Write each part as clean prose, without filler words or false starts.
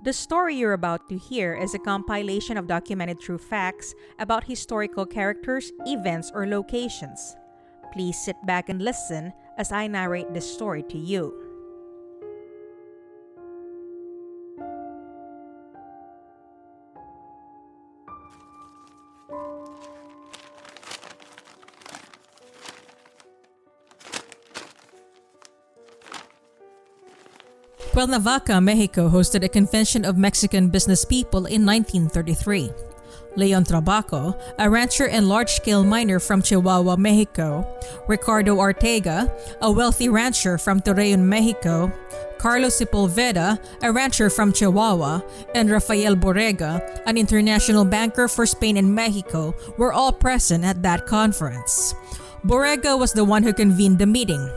The story you're about to hear is a compilation of documented true facts about historical characters, events, or locations. Please sit back and listen as I narrate this story to you. Cuernavaca, Mexico hosted a convention of Mexican business people in 1933. Leon Trabuco, a rancher and large-scale miner from Chihuahua, Mexico, Ricardo Artega, a wealthy rancher from Torreon, Mexico, Carlos Sepulveda, a rancher from Chihuahua, and Rafael Borega, an international banker for Spain and Mexico, were all present at that conference. Borega was the one who convened the meeting.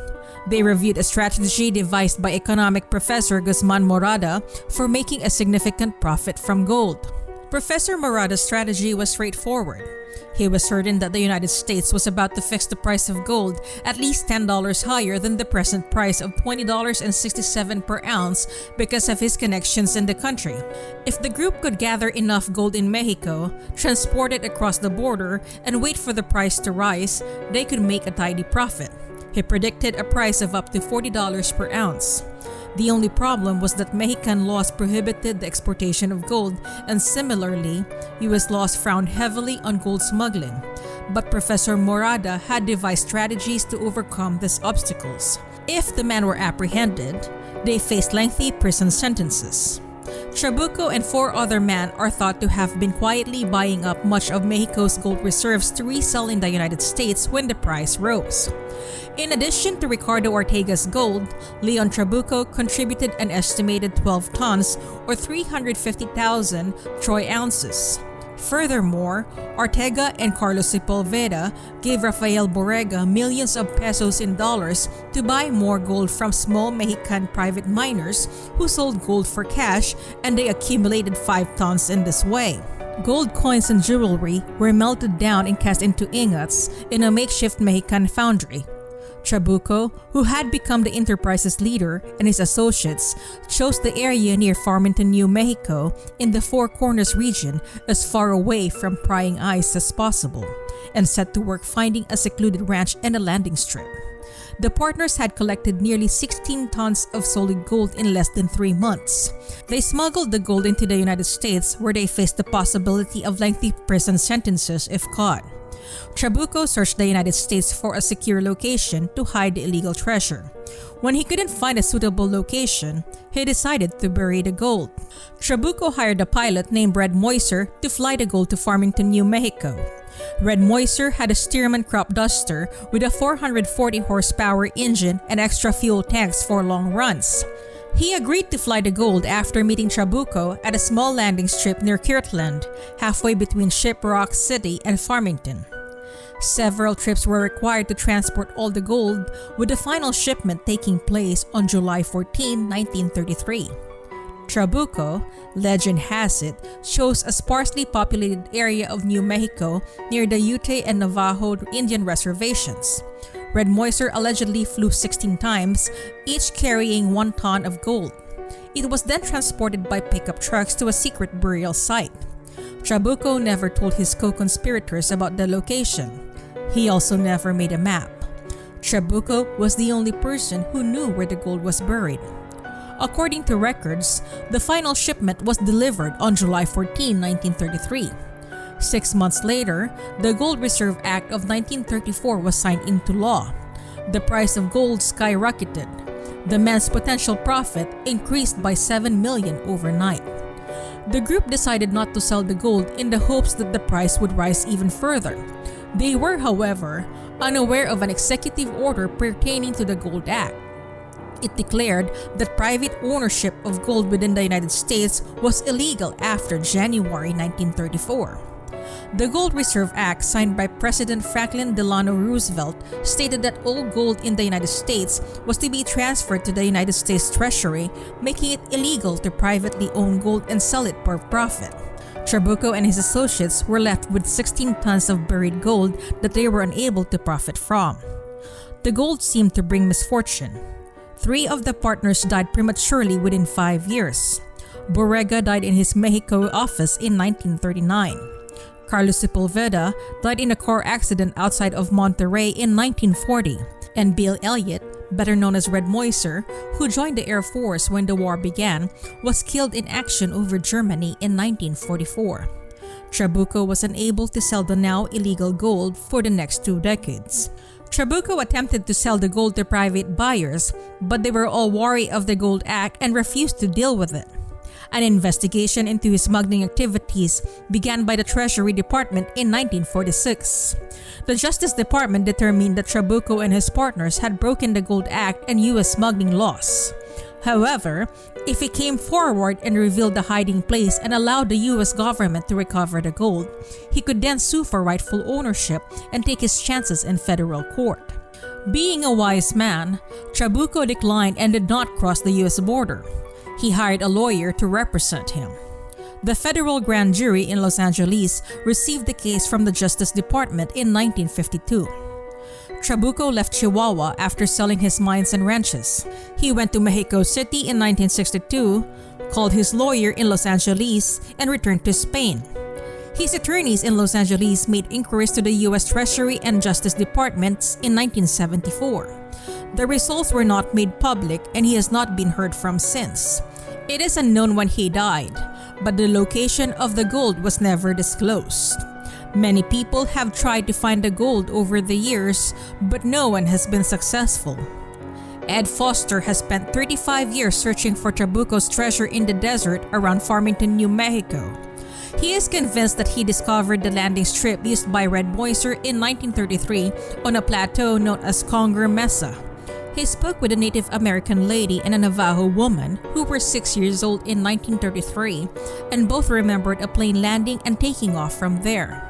They reviewed a strategy devised by economic professor Guzman Morada for making a significant profit from gold. Professor Morada's strategy was straightforward. He was certain that the United States was about to fix the price of gold at least $10 higher than the present price of $20.67 per ounce because of his connections in the country. If the group could gather enough gold in Mexico, transport it across the border, and wait for the price to rise, they could make a tidy profit. He predicted a price of up to $40 per ounce. The only problem was that Mexican laws prohibited the exportation of gold, and similarly, U.S. laws frowned heavily on gold smuggling. But Professor Morada had devised strategies to overcome these obstacles. If the men were apprehended, they faced lengthy prison sentences. Trabuco and 4 other men are thought to have been quietly buying up much of Mexico's gold reserves to resell in the United States when the price rose. In addition to Ricardo Artega's gold, Leon Trabuco contributed an estimated 12 tons or 350,000 troy ounces. Furthermore, Artega and Carlos Sepulveda gave Rafael Borega millions of pesos in dollars to buy more gold from small Mexican private miners who sold gold for cash, and they accumulated 5 tons in this way. Gold coins and jewelry were melted down and cast into ingots in a makeshift Mexican foundry. Trabuco, who had become the enterprise's leader, and his associates chose the area near Farmington, New Mexico, in the Four Corners region, as far away from prying eyes as possible, and set to work finding a secluded ranch and a landing strip. The partners had collected nearly 16 tons of solid gold in less than 3 months. They smuggled the gold into the United States, where they faced the possibility of lengthy prison sentences if caught. Trabuco searched the United States for a secure location to hide the illegal treasure. When he couldn't find a suitable location, he decided to bury the gold. Trabuco hired a pilot named Red Moiser to fly the gold to Farmington, New Mexico. Red Moiser had a Stearman crop duster with a 440 horsepower engine and extra fuel tanks for long runs. He agreed to fly the gold after meeting Trabuco at a small landing strip near Kirtland, halfway between Shiprock City and Farmington. Several trips were required to transport all the gold, with the final shipment taking place on July 14, 1933. Trabuco, legend has it, chose a sparsely populated area of New Mexico near the Ute and Navajo Indian reservations. Red Moiser allegedly flew 16 times, each carrying 1 ton of gold. It was then transported by pickup trucks to a secret burial site. Trabuco never told his co-conspirators about the location. He also never made a map. Trabuco was the only person who knew where the gold was buried. According to records, the final shipment was delivered on July 14, 1933. 6 months later, the Gold Reserve Act of 1934 was signed into law. The price of gold skyrocketed. The men's potential profit increased by $7 million overnight. The group decided not to sell the gold in the hopes that the price would rise even further. They were, however, unaware of an executive order pertaining to the Gold Act. It declared that private ownership of gold within the United States was illegal after January 1934. The Gold Reserve Act, signed by President Franklin Delano Roosevelt, stated that all gold in the United States was to be transferred to the United States Treasury, making it illegal to privately own gold and sell it for profit. Trabuco and his associates were left with 16 tons of buried gold that they were unable to profit from. The gold seemed to bring misfortune. 3 of the partners died prematurely within 5 years. Borega died in his Mexico office in 1939. Carlos Sepulveda died in a car accident outside of Monterrey in 1940, and Bill Elliott, better known as Red Moiser, who joined the Air Force when the war began, was killed in action over Germany in 1944. Trabuco was unable to sell the now illegal gold for the next 2 decades. Trabuco attempted to sell the gold to private buyers, but they were all wary of the Gold Act and refused to deal with it. An investigation into his smuggling activities began by the Treasury Department in 1946. The Justice Department determined that Trabuco and his partners had broken the Gold Act and U.S. smuggling laws. However, if he came forward and revealed the hiding place and allowed the U.S. government to recover the gold, he could then sue for rightful ownership and take his chances in federal court. Being a wise man, Trabuco declined and did not cross the U.S. border. He hired a lawyer to represent him. The federal grand jury in Los Angeles received the case from the Justice Department in 1952. Trabuco left Chihuahua after selling his mines and ranches. He went to Mexico City in 1962, called his lawyer in Los Angeles, and returned to Spain. His attorneys in Los Angeles made inquiries to the U.S. Treasury and Justice Departments in 1974. The results were not made public and he has not been heard from since. It is unknown when he died, but the location of the gold was never disclosed. Many people have tried to find the gold over the years, but no one has been successful. Ed Foster has spent 35 years searching for Trabuco's treasure in the desert around Farmington, New Mexico. He is convinced that he discovered the landing strip used by Red Moiser in 1933 on a plateau known as Conger Mesa. He spoke with a Native American lady and a Navajo woman who were 6 years old in 1933, and both remembered a plane landing and taking off from there.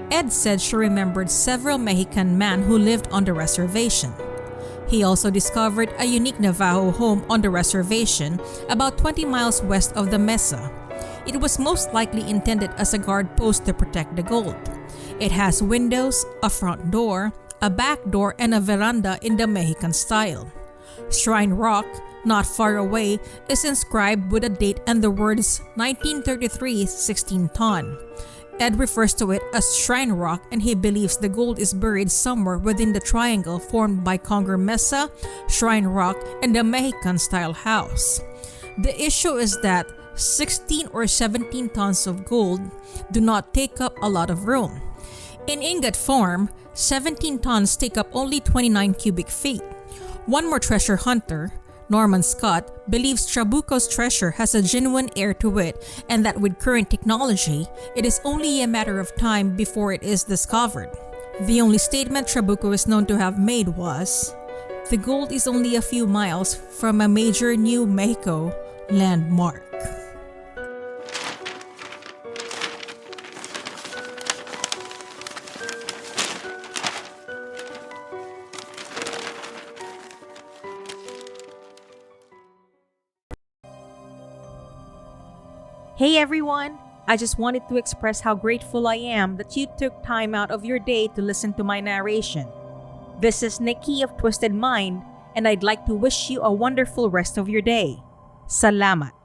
Ed said she remembered several Mexican men who lived on the reservation. He also discovered a unique Navajo home on the reservation about 20 miles west of the mesa. It was most likely intended as a guard post to protect the gold. It has windows, a front door, a back door, and a veranda in the Mexican style. Shrine Rock, not far away, is inscribed with a date and the words 1933 16 ton. Ed refers to it as Shrine Rock, and he believes the gold is buried somewhere within the triangle formed by Conger Mesa, Shrine Rock, and the Mexican-style house. The issue is that 16 or 17 tons of gold do not take up a lot of room. In ingot form, 17 tons take up only 29 cubic feet. One more treasure hunter, Norman Scott, believes Trabuco's treasure has a genuine air to it and that with current technology, it is only a matter of time before it is discovered. The only statement Trabuco is known to have made was, "The gold is only a few miles from a major New Mexico landmark." Hey everyone! I just wanted to express how grateful I am that you took time out of your day to listen to my narration. This is Nikki of Twysted Mind, and I'd like to wish you a wonderful rest of your day. Salamat!